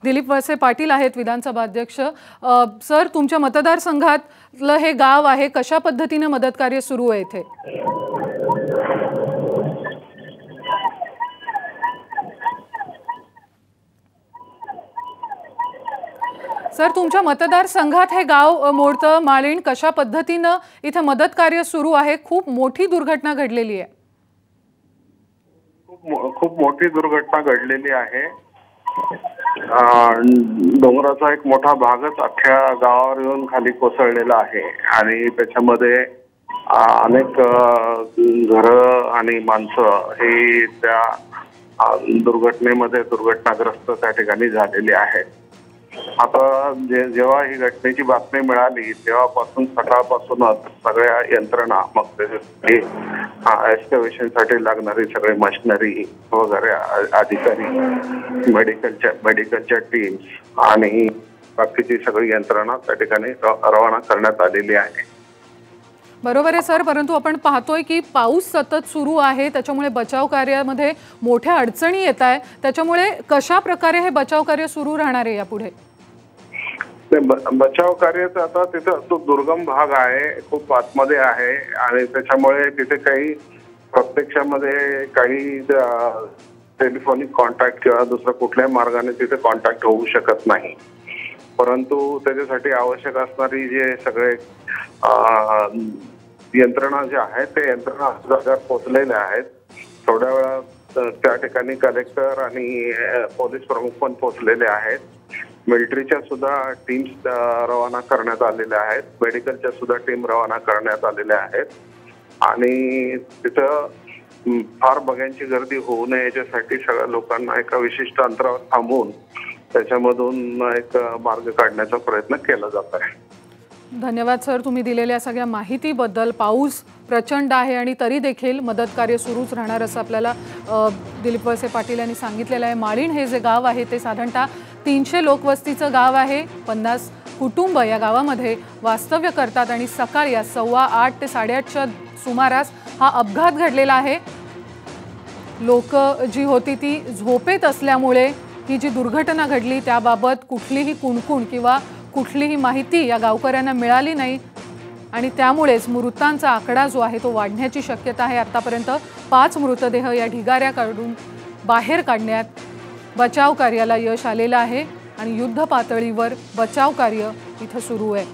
दिलीप वळसे पाटील आहेत विधानसभा अध्यक्ष। सर, तुमच्या मतदारसंघातलं हे गाव आहे, कशा पद्धतीने मदत कार्य सुरू आहे इथे? सर, तुमच्या मतदारसंघात हे गाव मोडतं माळीण, कशा पद्धतीने इथे मदत कार्य सुरू आहे? खूप मोठी दुर्घटना घडलेली आहे। खूप मोठी दुर्घटना घडलेली आहे। डोंगराचा एक मोठा भागच अख्ख्या गावावर येऊन खाली कोसळलेला आहे आणि त्याच्यामध्ये अनेक घरं आणि माणसं हे त्या दुर्घटनेमध्ये दुर्घटनाग्रस्त त्या ठिकाणी झालेली आहेत। आता जेव्हा ही घटनेची बातमी मिळाली तेव्हापासून सकाळपासूनच सगळ्या यंत्रणा, मग ते एक्सकॅव्हेशनसाठी लागणारी सगळी मशिनरी वगैरे, अधिकारी, मेडिकलच्या टीम्स आणि बाकीची सगळी यंत्रणा त्या ठिकाणी रवाना करण्यात आलेली आहे। बरोबर आहे सर, परंतु आपण पाहतोय की पाऊस सतत सुरू आहे, त्याच्यामुळे बचाव कार्यामध्ये मोठ्या अडचणी येत आहे। त्याच्यामुळे कशा प्रकारे हे बचाव कार्य सुरू राहणार आहे यापुढे? बचाव कार्याचा आता तिथं तो दुर्गम भाग आहे, खूप आतमध्ये आहे आणि त्याच्यामुळे तिथे काही प्रत्यक्षामध्ये काही टेलिफोनिक कॉन्टॅक्ट किंवा दुसऱ्या कुठल्याही मार्गाने तिथे कॉन्टॅक्ट होऊ शकत नाही। परंतु त्याच्यासाठी आवश्यक असणारी जे सगळे यंत्रणा जे आहेत ते यंत्रणा जागेवर पोहोचलेल्या आहेत। थोड्या वेळात त्या ठिकाणी कलेक्टर आणि पोलीस प्रमुख पण पोहोचलेले आहेत। मिलिटरीच्या सुद्धा टीम्स रवाना करण्यात आलेल्या आहेत, मेडिकलच्या सुद्धा टीम रवाना करण्यात आलेल्या आहेत आणि तिथं फार बघ्यांची गर्दी होऊ नये याच्यासाठी सगळ्या लोकांना एका विशिष्ट अंतरावर थांबवून त्याच्यामधून एक मार्ग काढण्याचा प्रयत्न केला जात आहे। धन्यवाद सर, तुम्ही दिलेल्या सगळ्या माहितीबद्दल। पाऊस प्रचंड आहे आणि तरी देखील मदत कार्य सुरूच राहणार असं आपल्याला दिलीप वळसे पाटील यांनी सांगितलेलं आहे। माळीण हे जे गाव आहे ते साधारणतः 300 लोकवस्तीचं गाव आहे। 50 कुटुंब या गावामध्ये वास्तव्य करतात आणि सकाळी 8:15 ते 8:30च्या सुमारास हा अपघात घडलेला आहे। लोक जी होती ती झोपेत असल्यामुळे ही जी दुर्घटना घडली त्याबाबत कुठलीही कुणकुण किंवा कुठलीही माहिती या गावकऱ्यांना मिळाली नाही आणि त्यामुळेच मृतांचा आकडा जो आहे तो वाढण्याची शक्यता आहे। आतापर्यंत 5 मृतदेह या ढिगाऱ्या काढून बाहेर काढण्यात बचाव कार्याला यश आलेलं आहे आणि युद्ध पातळीवर बचाव कार्य इथं सुरू आहे।